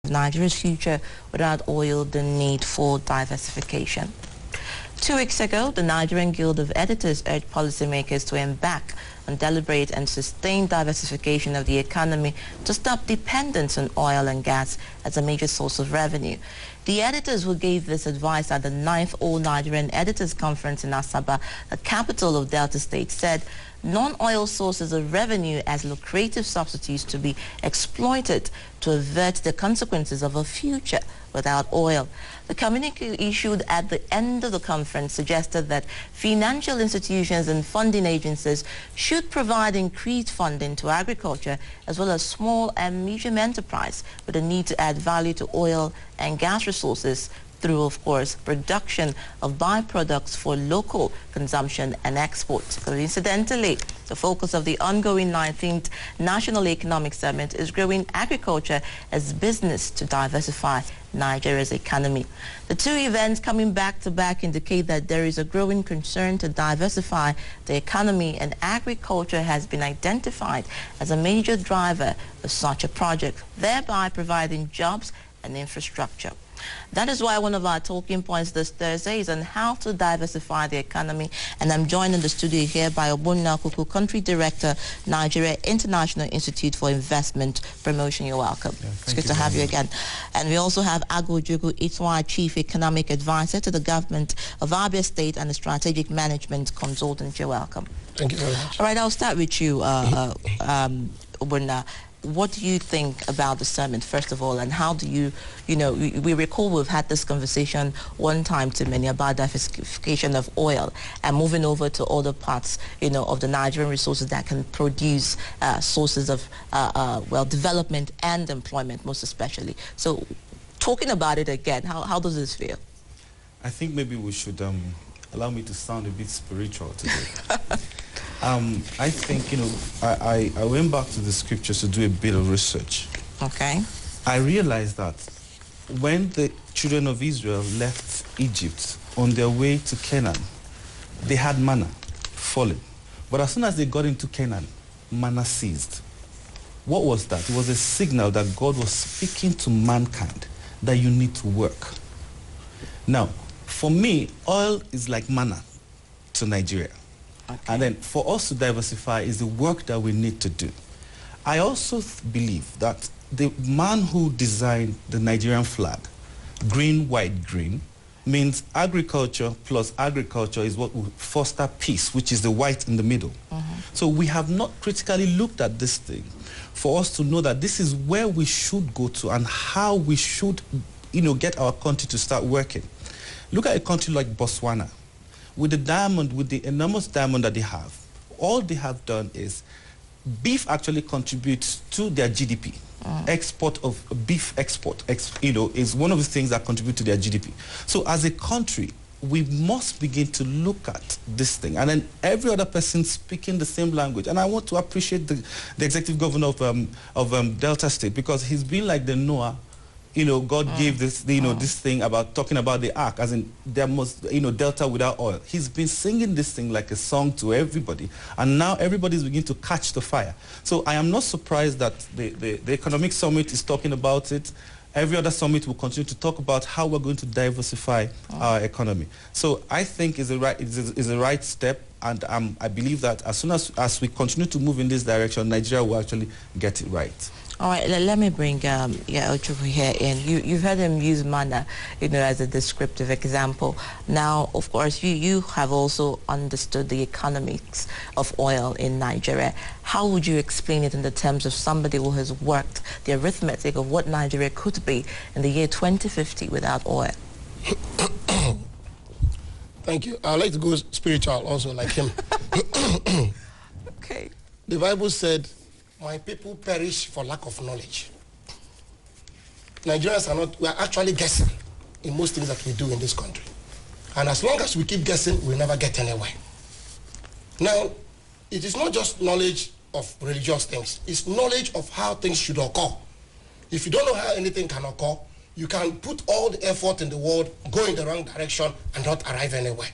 Nigeria's future without oil, the need for diversification. 2 weeks ago, the Nigerian Guild of Editors urged policymakers to embark on deliberate and sustained diversification of the economy to stop dependence on oil and gas as a major source of revenue. The editors who gave this advice at the 9th All-Nigerian Editors Conference in Asaba, the capital of Delta State, said non-oil sources of revenue as lucrative substitutes to be exploited to avert the consequences of a future without oil. The communique issued at the end of the conference suggested that financial institutions and funding agencies should provide increased funding to agriculture as well as small and medium enterprise with a need to add value to oil and gas resources through, of course, production of byproducts for local consumption and export. Coincidentally, the focus of the ongoing 19th National Economic Summit is growing agriculture as business to diversify Nigeria's economy. The two events coming back to back indicate that there is a growing concern to diversify the economy, and agriculture has been identified as a major driver of such a project, thereby providing jobs and infrastructure. That is why one of our talking points this Thursday is on how to diversify the economy, and I'm joined in the studio here by Ogbonnaya, Country Director, Nigeria International Institute for Investment Promotion. You're welcome. Yeah, it's good to have you again. And we also have Agu Ojukwu, Int'l Chief Economic Advisor to the government of Abia State and a Strategic Management Consultant. You're welcome. Thank you very much. All right, I'll start with you, Ogbonnaya. What do you think about the summit, first of all, and how do you, we recall we've had this conversation one time too many about diversification of oil and moving over to other parts, of the Nigerian resources that can produce sources of, development and employment, most especially. So talking about it again, how does this feel? I think maybe we should allow me to sound a bit spiritual today. I think, I went back to the scriptures to do a bit of research. Okay. I realized that when the children of Israel left Egypt on their way to Canaan, they had manna falling. But as soon as they got into Canaan, manna ceased. What was that? It was a signal that God was speaking to mankind that you need to work. Now, for me, oil is like manna to Nigeria. Okay. And then for us to diversify is the work that we need to do. I also believe that the man who designed the Nigerian flag, green, white, green, means agriculture plus agriculture is what will foster peace, which is the white in the middle. So we have not critically looked at this thing for us to know that this is where we should go to and how we should, get our country to start working. Look at a country like Botswana. With the diamond, with the enormous diamond that they have, all they have done is beef actually contributes to their GDP. Export of beef export, is one of the things that contribute to their GDP. So as a country, we must begin to look at this thing. And then every other person speaking the same language. And I want to appreciate the executive governor of Delta State, because he's been like the Noah. God gave this, this thing about talking about the ark, as in there must, Delta without oil. He's been singing this thing like a song to everybody, and now everybody's beginning to catch the fire. So I am not surprised that the Economic Summit is talking about it. Every other summit will continue to talk about how we're going to diversify our economy. So I think is a right step, and I believe that as soon as we continue to move in this direction, Nigeria will actually get it right. All right, let me bring Ojukwu here in. You've heard him use manna, as a descriptive example. Now, of course, you have also understood the economics of oil in Nigeria. How would you explain it in the terms of somebody who has worked the arithmetic of what Nigeria could be in the year 2050 without oil? Thank you. I'd like to go spiritual also, like him. Okay. The Bible said, "My people perish for lack of knowledge." Nigerians we are actually guessing in most things that we do in this country. And as long as we keep guessing, we'll never get anywhere. Now, it is not just knowledge of religious things. It's knowledge of how things should occur. If you don't know how anything can occur, you can put all the effort in the world, go in the wrong direction, and not arrive anywhere.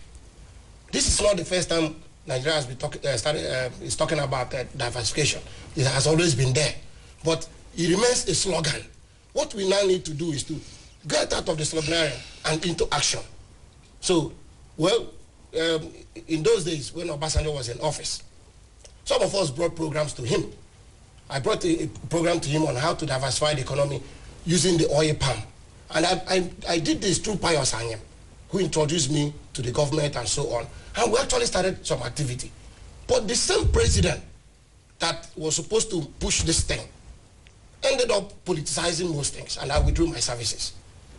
This is not the first time Nigeria has been talking about diversification. It has always been there. But it remains a slogan. What we now need to do is to get out of the sloganarian and into action. So, well, in those days when Obasanjo was in office, some of us brought programs to him. I brought a program to him on how to diversify the economy using the oil palm. And I did this through Pius Anyem, who introduced me to the government and so on. And we actually started some activity. But the same president that was supposed to push this thing ended up politicizing most things, and I withdrew my services.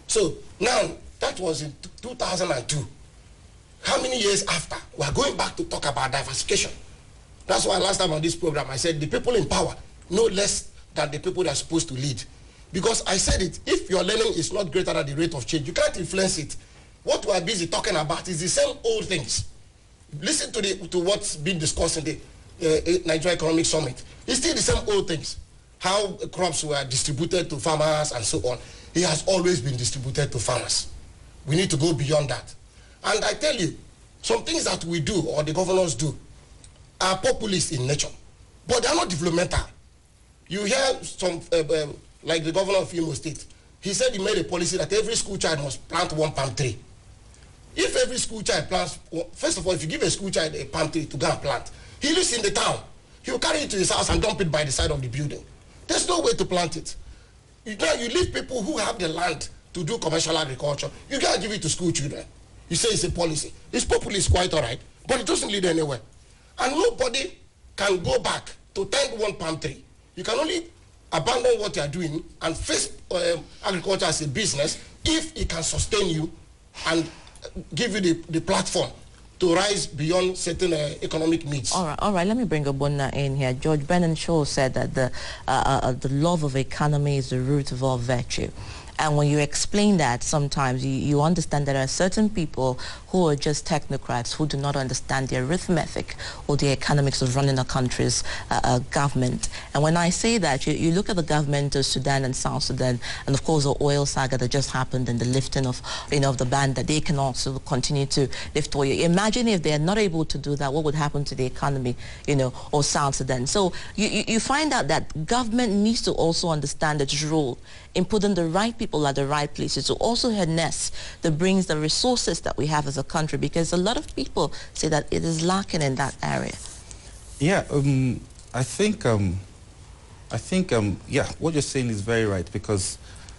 So now, that was in 2002. How many years after? We are going back to talk about diversification. That's why last time on this program, I said the people in power know less than the people that are supposed to lead. Because I said it, if your learning is not greater than the rate of change, you can't influence it. What we are busy talking about is the same old things. Listen to what's been discussed in the Nigerian Economic Summit. It's still the same old things. How crops were distributed to farmers and so on. It has always been distributed to farmers. We need to go beyond that. And I tell you, some things that we do, or the governors do, are populist in nature, but they are not developmental. You hear some, like the governor of Imo State, he said he made a policy that every school child must plant one palm tree. If every school child plants, well, first of all, if you give a school child a palm tree to go and plant, he lives in the town. He will carry it to his house and dump it by the side of the building. There's no way to plant it. You leave people who have the land to do commercial agriculture. You can't give it to school children. You say it's a policy. It's populist, quite all right, but it doesn't lead anywhere. And nobody can go back to tend one palm tree. You can only abandon what you are doing and face agriculture as a business if it can sustain you and give you the platform to rise beyond certain economic needs. All right. Let me bring Ogbonnaya in here. George Bernard Shaw said that the love of economy is the root of all virtue. And when you explain that, sometimes you understand that there are certain people who are just technocrats who do not understand the arithmetic or the economics of running a country's government. And when I say that, you look at the government of Sudan and South Sudan, and of course the oil saga that just happened and the lifting of, of the ban, that they can also continue to lift oil. Imagine if they are not able to do that, what would happen to the economy, or South Sudan. So you find out that government needs to also understand its role in putting the right people at the right places, to also harness that brings the resources that we have as a country, because a lot of people say that it is lacking in that area. Yeah, I think, yeah, what you're saying is very right, because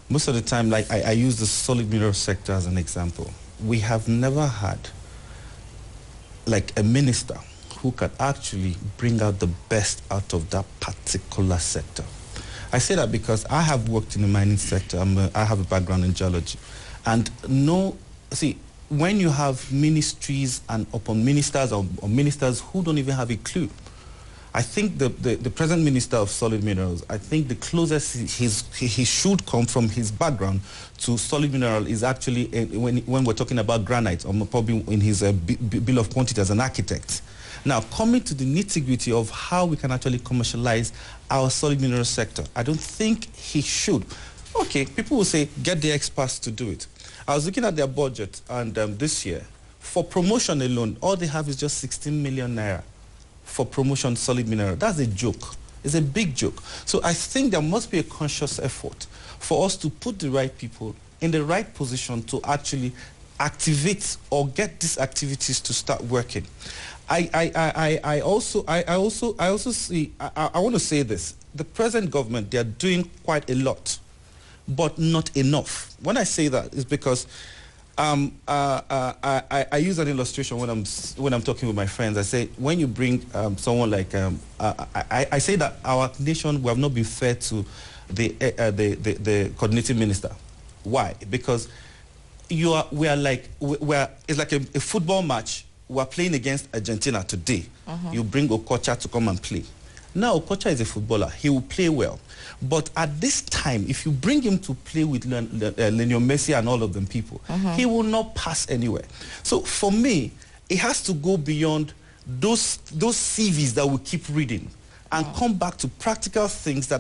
most of the time, like I use the solid mineral sector as an example. We have never had like a minister who can actually bring out the best out of that particular sector. I say that because I have worked in the mining sector. I have a background in geology. And when you have ministries and upon ministers or ministers who don't even have a clue, I think the present minister of solid minerals, I think the closest he should come from his background to solid mineral is actually when we're talking about granite, or probably in his bill of quantity as an architect. Now, coming to the nitty-gritty of how we can actually commercialize our solid mineral sector, I don't think he should. Okay, people will say, get the experts to do it. I was looking at their budget, and this year, for promotion alone, all they have is just 16 million naira for promotion solid mineral. That's a joke. It's a big joke. So I think there must be a conscious effort for us to put the right people in the right position to actually activate or get these activities to start working. I also see, I want to say this. The present government, they are doing quite a lot, but not enough. When I say that, it's because I use an illustration when I'm talking with my friends. I say, when you bring someone like, I say that our nation, we have not been fair to the coordinating minister. Why? Because it's like a football match. We're playing against Argentina today. You bring Okocha to come and play. Now, Okocha is a footballer. He will play well. But at this time, if you bring him to play with Lionel Messi and all of them people, he will not pass anywhere. So for me, it has to go beyond those CVs that we keep reading and come back to practical things that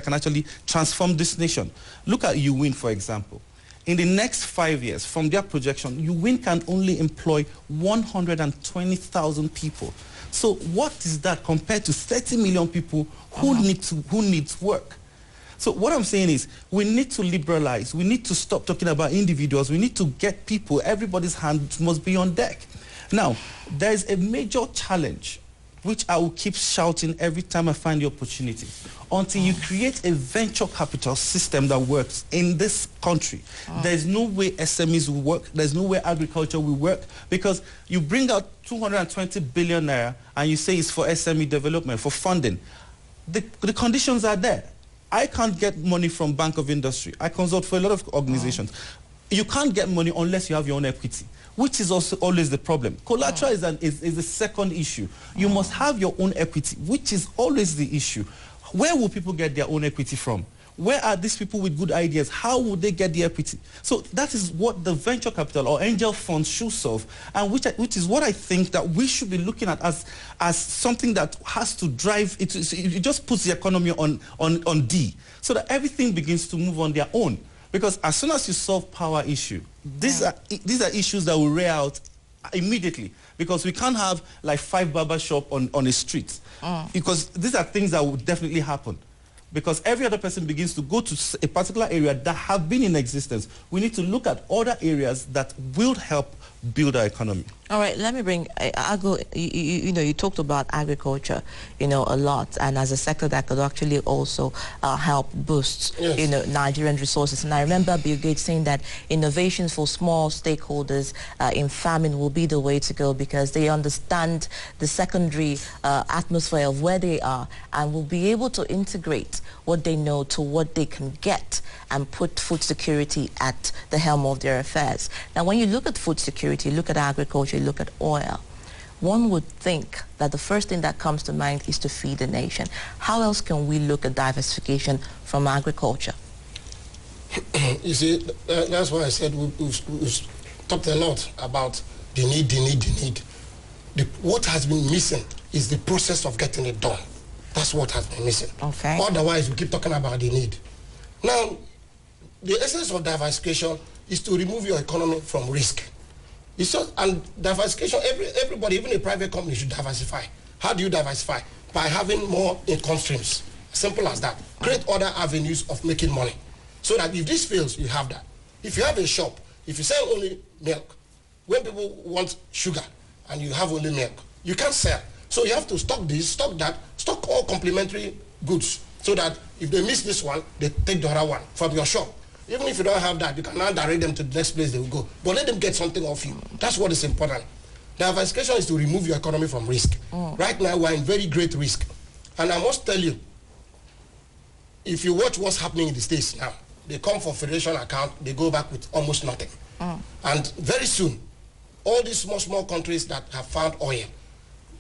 can actually transform this nation. Look at UWIN, for example. In the next 5 years, from their projection, UWIN can only employ 120,000 people. So what is that compared to 30 million people who need work? So what I'm saying is we need to liberalize. We need to stop talking about individuals. We need to get people, everybody's hand must be on deck. Now, there is a major challenge which I will keep shouting every time I find the opportunity. Until you create a venture capital system that works in this country, there's no way SMEs will work, there's no way agriculture will work, because you bring out 220 billion naira and you say it's for SME development, for funding. The conditions are there. I can't get money from Bank of Industry. I consult for a lot of organizations. You can't get money unless you have your own equity, which is also always the problem. Collateral is the second issue. You must have your own equity, which is always the issue. Where will people get their own equity from? Where are these people with good ideas? How would they get the equity? So that is what the venture capital or angel funds should solve, and which is what I think that we should be looking at as something that has to drive it. It just puts the economy on D, so that everything begins to move on their own. Because as soon as you solve power issue, these are issues that will rear out immediately, because we can't have like 5 barber shop on a street, because these are things that will definitely happen. Because every other person begins to go to a particular area that have been in existence. We need to look at other areas that will help build our economy. All right, let me bring Agu. You talked about agriculture, a lot, and as a sector that could actually also help boost, Nigerian resources. And I remember Bill Gates saying that innovations for small stakeholders in farming will be the way to go, because they understand the secondary atmosphere of where they are and will be able to integrate what they know to what they can get and put food security at the helm of their affairs. Now, when you look at food security, look at agriculture, look at oil, one would think that the first thing that comes to mind is to feed the nation. How else can we look at diversification from agriculture? You see, that's why I said we've talked a lot about the need. What has been missing is the process of getting it done. That's what has been missing. Okay. Otherwise, we keep talking about the need. Now, the essence of diversification is to remove your economy from risk. It's just, and diversification, everybody, even a private company, should diversify. How do you diversify? By having more income streams. Simple as that. Create other avenues of making money, so that if this fails, you have that. If you have a shop, if you sell only milk, when people want sugar and you have only milk, you can't sell. So you have to stock this, stock that, stock all complementary goods, so that if they miss this one, they take the other one from your shop. Even if you don't have that, you can now direct them to the next place they will go. But let them get something off you. That's what is important. Diversification is to remove your economy from risk. Right now, we're in very great risk. And I must tell you, if you watch what's happening in the States now, they come for federation account, they go back with almost nothing. And very soon, all these small countries that have found oil,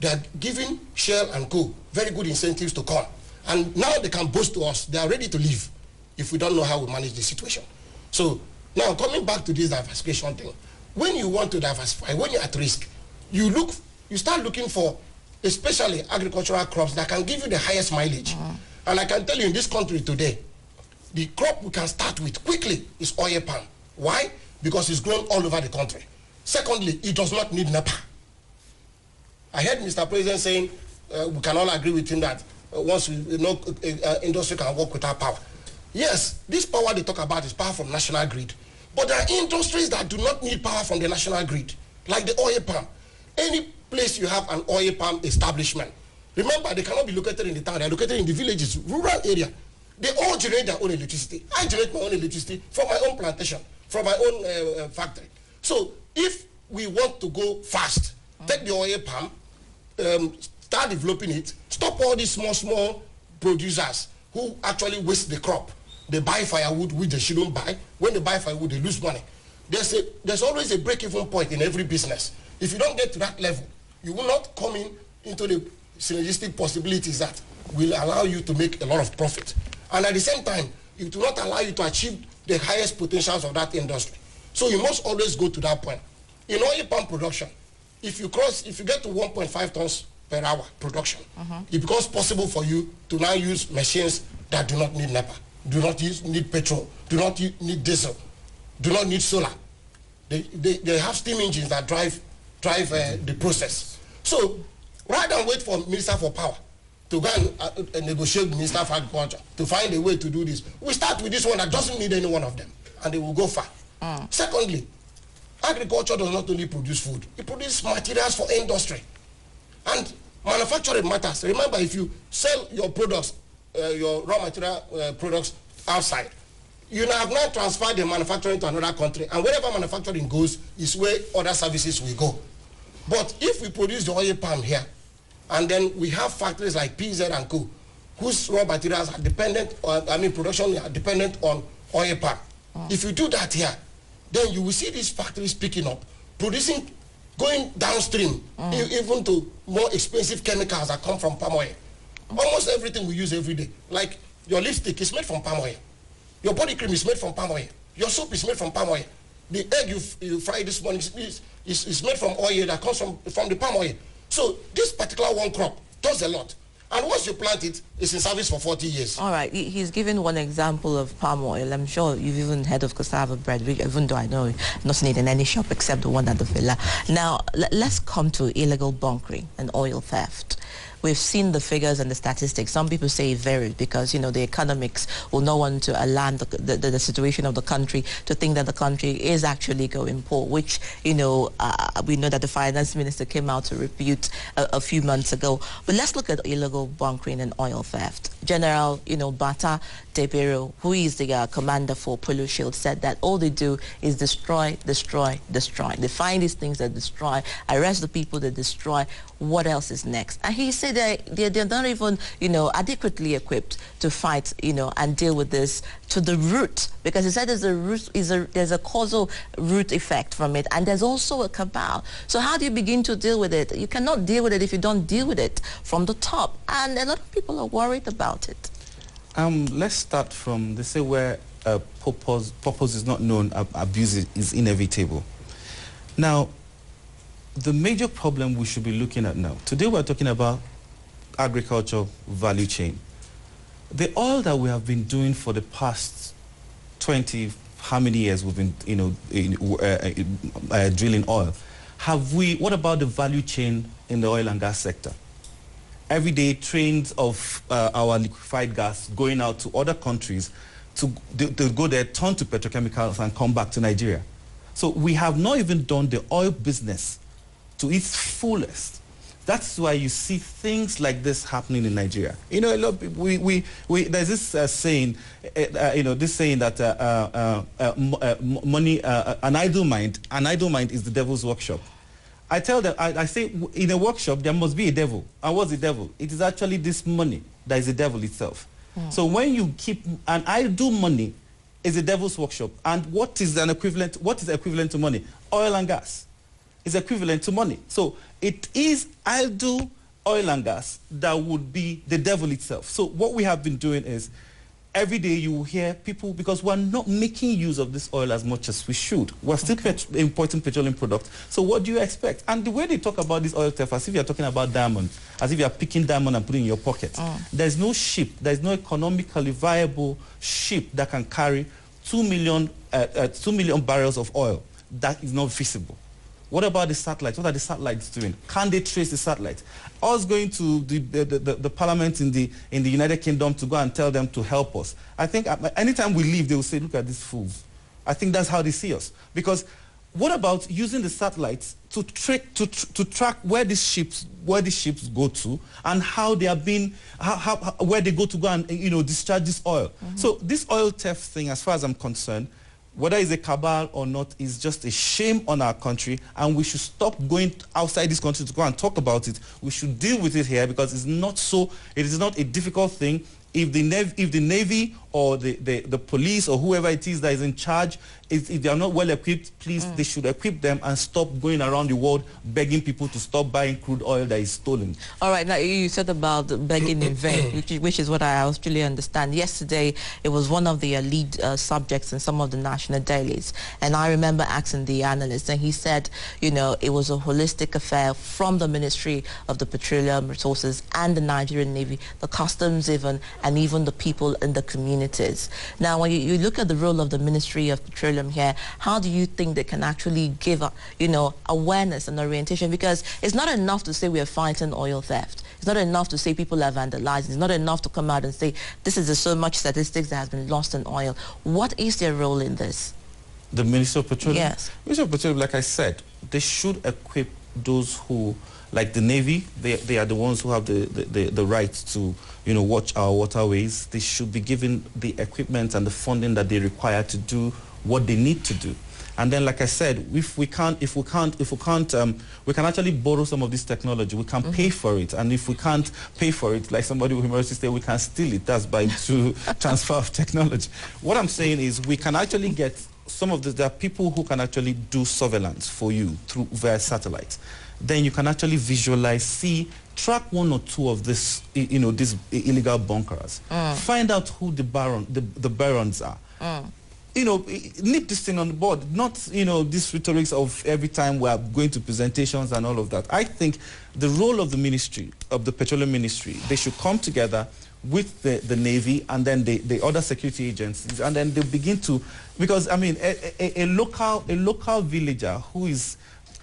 they're giving Shell and Co. very good incentives to come. And now they can boast to us, they are ready to leave if we don't know how we manage the situation. So now coming back to this diversification thing, when you want to diversify, when you're at risk, you start looking for especially agricultural crops that can give you the highest mileage. And I can tell you, in this country today, the crop we can start with quickly is oil palm. Why? Because it's grown all over the country. Secondly, it does not need NEPA. I heard Mr. President saying, we can all agree with him that once industry can work without power. Yes, this power they talk about is power from national grid. But there are industries that do not need power from the national grid, like the oil palm. Any place you have an oil palm establishment, remember, they cannot be located in the town. They are located in the villages, rural area. They all generate their own electricity. I generate my own electricity from my own plantation, from my own factory. So if we want to go fast, take the oil palm, start developing it, stop all these small producers who actually waste the crop. They buy firewood, which they shouldn't buy. When they buy firewood, they lose money. There's always a break-even point in every business. If you don't get to that level, you will not come into the synergistic possibilities that will allow you to make a lot of profit. And at the same time, it will not allow you to achieve the highest potentials of that industry. So you must always go to that point. In oil palm production, if you get to 1.5 tons per hour production, it becomes possible for you to now use machines that do not need NEPA, do not need petrol, do not need diesel, do not need solar. They have steam engines that drive the process. So rather than wait for Minister for Power to go and negotiate with Minister of Agriculture to find a way to do this. We start with this one that doesn't need any one of them, and they will go far. Secondly, agriculture does not only produce food, it produces materials for industry. And manufacturing matters. Remember, if you sell your products, your raw material products outside, you have now transferred the manufacturing to another country, and wherever manufacturing goes is where other services will go. But if we produce the oil palm here, and then we have factories like PZ and Co, whose raw materials are dependent on, production are dependent on oil palm. If you do that here, then you will see these factories picking up, producing, going downstream, even to more expensive chemicals that come from palm oil. Almost everything we use every day, like your lipstick is made from palm oil. Your body cream is made from palm oil. Your soap is made from palm oil. The egg you fry this morning is made from oil that comes from the palm oil. So this particular one crop does a lot. And once you plant it, it's in service for 40 years. All right. He's given one example of palm oil. I'm sure you've even heard of cassava bread, which, even though I know it's not seen in any shop except the one at the villa. Now, let's come to illegal bunkering and oil theft. We've seen the figures and the statistics. Some people say it varies because, you know, the economics will not want to alarm the situation of the country to think that the country is actually going poor, which, you know, we know that the finance minister came out to refute a few months ago. But let's look at illegal bunkering and oil theft. General, you know, Bata Debero, who is the commander for Polo Shield, said that all they do is destroy, destroy, destroy. They find these things that destroy, arrest the people that destroy. What else is next? And he said they're not even, you know, adequately equipped to fight, you know, and deal with this to the root, because he said there's a causal root effect from it, and there's also a cabal. So how do you begin to deal with it? You cannot deal with it if you don't deal with it from the top, and a lot of people are worried about it. Let's start from, they say where purpose is not known, abuse is inevitable. Now, the major problem we should be looking at now, today we're talking about agriculture value chain. The oil that we have been doing for the past 20, how many years we've been, you know, drilling oil, what about the value chain in the oil and gas sector? Every day, trains of our liquefied gas going out to other countries to go there, turn to petrochemicals and come back to Nigeria. So we have not even done the oil business to its fullest. That's why you see things like this happening in Nigeria. You know, a lot of people, there's this saying, you know, this saying that money, an idle mind is the devil's workshop. I tell them, I say, in a workshop, there must be a devil. And what's the devil? It is actually this money that is the devil itself. So when you keep an idle money, is the devil's workshop. And what is equivalent to money? Oil and gas is equivalent to money. So it is idle oil and gas that would be the devil itself. So what we have been doing is, every day you will hear people, because we're not making use of this oil as much as we should. We're still importing petroleum products. So what do you expect? And the way they talk about this oil theft, as if you're talking about diamond, as if you're picking diamond and putting it in your pocket. There's no ship, there's no economically viable ship that can carry 2 million barrels of oil. That is not feasible. What about the satellites? What are the satellites doing? Can they trace the satellites? Us going to the parliament in the United Kingdom to go and tell them to help us. I think anytime we leave, they will say, look at these fools. I think that's how they see us. Because what about using the satellites to track where these ships go to and how they are being, where they go and, you know, discharge this oil. So this oil theft thing, as far as I'm concerned, whether it's a cabal or not, is just a shame on our country, and we should stop going outside this country to go and talk about it. We should deal with it here, because it is not a difficult thing. If the Navy or the police or whoever it is that is in charge, if they are not well equipped, please, they should equip them and stop going around the world begging people to stop buying crude oil that is stolen. All right, now you said about begging in vain, which is what I actually understand. Yesterday, it was one of the lead subjects in some of the national dailies, and I remember asking the analyst, and he said, you know, it was a holistic affair from the Ministry of the Petroleum Resources and the Nigerian Navy, the customs even, and even the people in the communities. Now, when you look at the role of the Ministry of Petroleum here, how do you think they can actually give, you know, awareness and orientation? Because it's not enough to say we are fighting oil theft. It's not enough to say people are vandalized. It's not enough to come out and say this is so much statistics that has been lost in oil. What is their role in this? The Minister of Petroleum? Yes. Minister of Petroleum, like I said, they should equip those who, like the Navy, they are the ones who have the right to, you know, watch our waterways. They should be given the equipment and the funding that they require to do what they need to do. And then, like I said, we can actually borrow some of this technology. We can pay for it, and if we can't pay for it, like somebody will humorously say, we can steal it. That's by to transfer of technology. What I'm saying is, we can actually get some of there are people who can actually do surveillance for you through via satellite. Then you can actually visualize, track one or two of this, you know, these illegal bunkers. Find out who the barons are. You know, nip this thing on the board, not, you know, this rhetorics of every time we are going to presentations and all of that. I think the role of the ministry, of the petroleum ministry, they should come together with the Navy and then the other security agencies, and then they begin to, because, I mean, a local villager who is,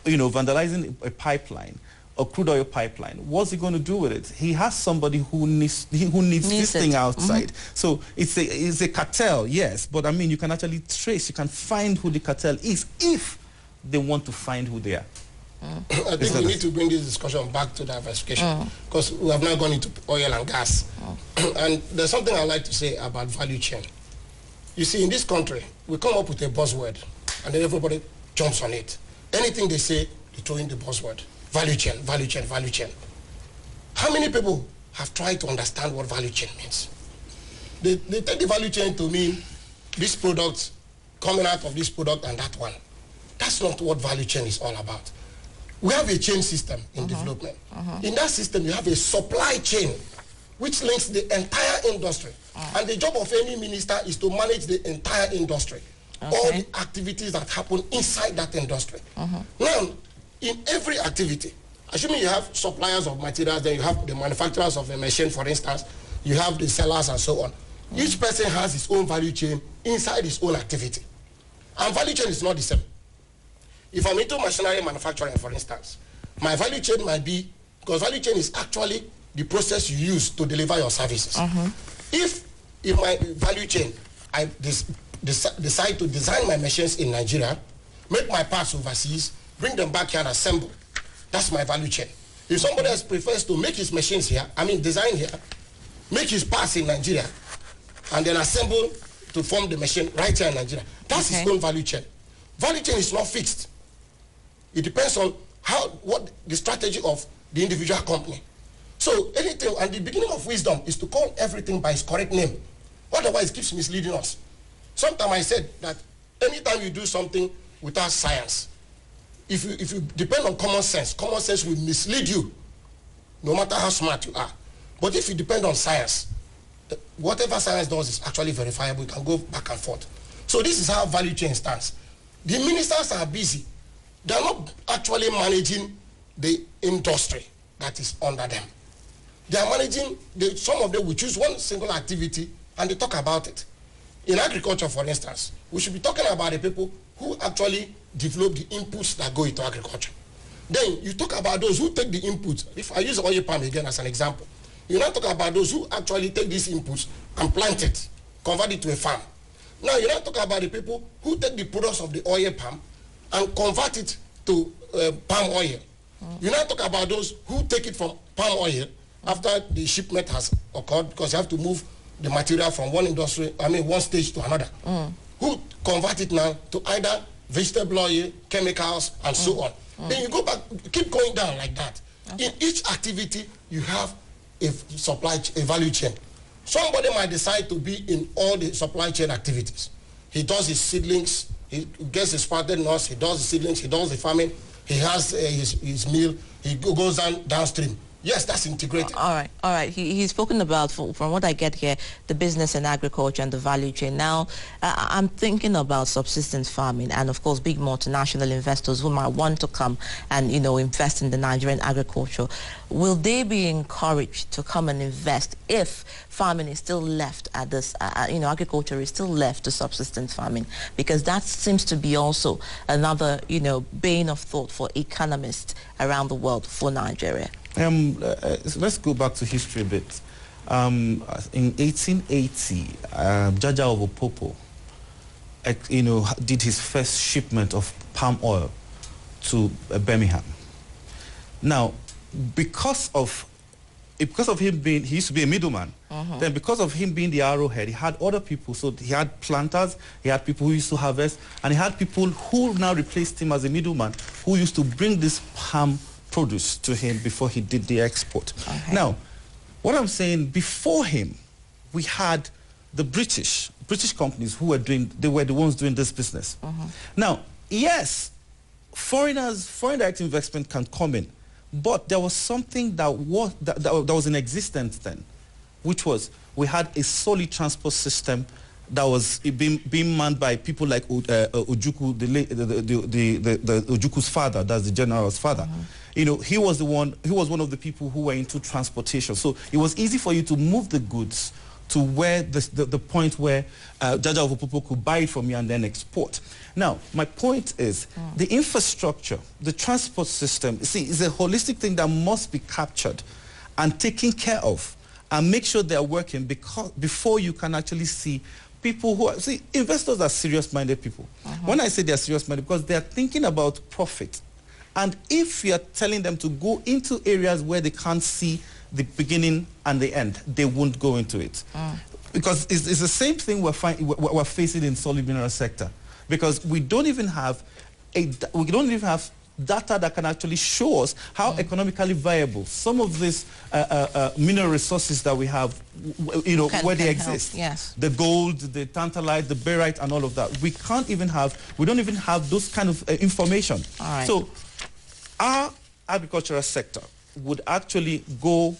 you know, vandalizing a pipeline, a crude oil pipeline, what's he going to do with it? He has somebody who needs this thing outside. So it's a cartel, yes, but I mean, you can actually trace, you can find who the cartel is if they want to find who they are. I think we need to bring this discussion back to diversification, because we have now gone into oil and gas. And there's something I like to say about value chain. You see, in this country, we come up with a buzzword, and then everybody jumps on it. Anything they say, they throw in the buzzword. Value chain, value chain, value chain. How many people have tried to understand what value chain means? They take the value chain to mean this product coming out of this product and that one. That's not what value chain is all about. We have a chain system in development. In that system, you have a supply chain which links the entire industry. And the job of any minister is to manage the entire industry. All the activities that happen inside that industry. Now, in every activity, assuming you have suppliers of materials, then you have the manufacturers of a machine, for instance, you have the sellers and so on. Each person has his own value chain inside his own activity. And value chain is not the same. If I'm into machinery manufacturing, for instance, my value chain might be, because value chain is actually the process you use to deliver your services. If in my value chain, I decide to design my machines in Nigeria, make my parts overseas, bring them back here and assemble, that's my value chain. If somebody else prefers to make his machines here, design here, make his parts in Nigeria, and then assemble to form the machine right here in Nigeria, that's his own value chain. Value chain is not fixed. It depends on what the strategy of the individual company. So anything, and the beginning of wisdom is to call everything by its correct name. Otherwise, it keeps misleading us. Sometimes I said that anytime you do something without science, if you depend on common sense will mislead you, no matter how smart you are. But if you depend on science, whatever science does is actually verifiable. You can go back and forth. So this is how value chain stands. The ministers are busy. They are not actually managing the industry that is under them. They are managing, some of them will choose one single activity and they talk about it. In agriculture, for instance, we should be talking about the people who actually develop the inputs that go into agriculture. Then you talk about those who take the inputs. If I use oil palm again as an example, you now talk about those who actually take these inputs and plant it, convert it to a farm. Now you now talk about the people who take the products of the oil palm and convert it to palm oil. You now talk about those who take it from palm oil after the shipment has occurred, because you have to move the material from one one stage to another. Who convert it now to either vegetable oil, chemicals, and so on. Then you go back, keep going down like that. In each activity, you have a value chain. Somebody might decide to be in all the supply chain activities. He does his seedlings, he gets his sprouted nuts, he does the seedlings, he does the farming, he has his meal, he goes downstream. Yes, that's integrated. All right. He's spoken about, from what I get here, the business and agriculture and the value chain. Now, I'm thinking about subsistence farming and, of course, big multinational investors who might want to come and, invest in the Nigerian agriculture. Will they be encouraged to come and invest if farming is still left at this, agriculture is still left to subsistence farming? Because that seems to be also another, bane of thought for economists around the world for Nigeria. Let's go back to history a bit. In 1880, Jaja Ojukwu, did his first shipment of palm oil to Birmingham. Now, because of him being, he used to be a middleman. Then because of him being the arrowhead, he had other people. So he had planters, he had people who used to harvest, and he had people who now replaced him as a middleman, who used to bring this palm produce to him before he did the export. Now, what I'm saying, before him, we had the British companies who were they were the ones doing this business. Now, yes, foreign direct investment can come in, but there was something that was in existence then, which was we had a solid transport system that was being manned by people like Ojukwu, the Ojukwu's father, that's the general's father. He was one of the people who were into transportation. So it was easy for you to move the goods to where the point where Jaja Ojukwu could buy it from you and then export. Now, my point is the infrastructure, the transport system, is a holistic thing that must be captured and taken care of and make sure they're working before you can actually see people who are, investors are serious-minded people. When I say they're serious-minded, because they're thinking about profit. And if you're telling them to go into areas where they can't see the beginning and the end, they won't go into it. Because it's the same thing we're facing in solid mineral sector. Because we don't even have data that can actually show us how economically viable some of these mineral resources that we have, where they exist. Yes. The gold, the tantalite, the barite, and all of that. We don't even have those kind of information. All right. So our agricultural sector would actually go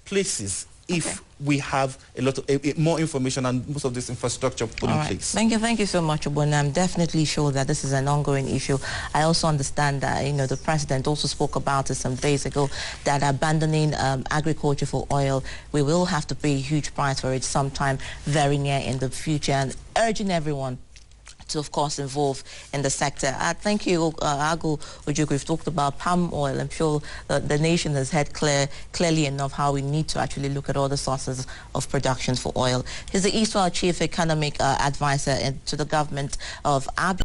places if we have a lot of more information and most of this infrastructure put in place. Thank you so much, Ogbonnaya. I'm definitely sure that this is an ongoing issue. I also understand that the president also spoke about it some days ago, that abandoning agriculture for oil, we will have to pay a huge price for it sometime very near in the future, and urging everyone to, of course, involve in the sector. Thank you, Agu Ojukwu. We've talked about palm oil. I'm sure the nation has had clearly enough how we need to actually look at all the sources of production for oil. He's the erstwhile Chief Economic Advisor to the government of Abia.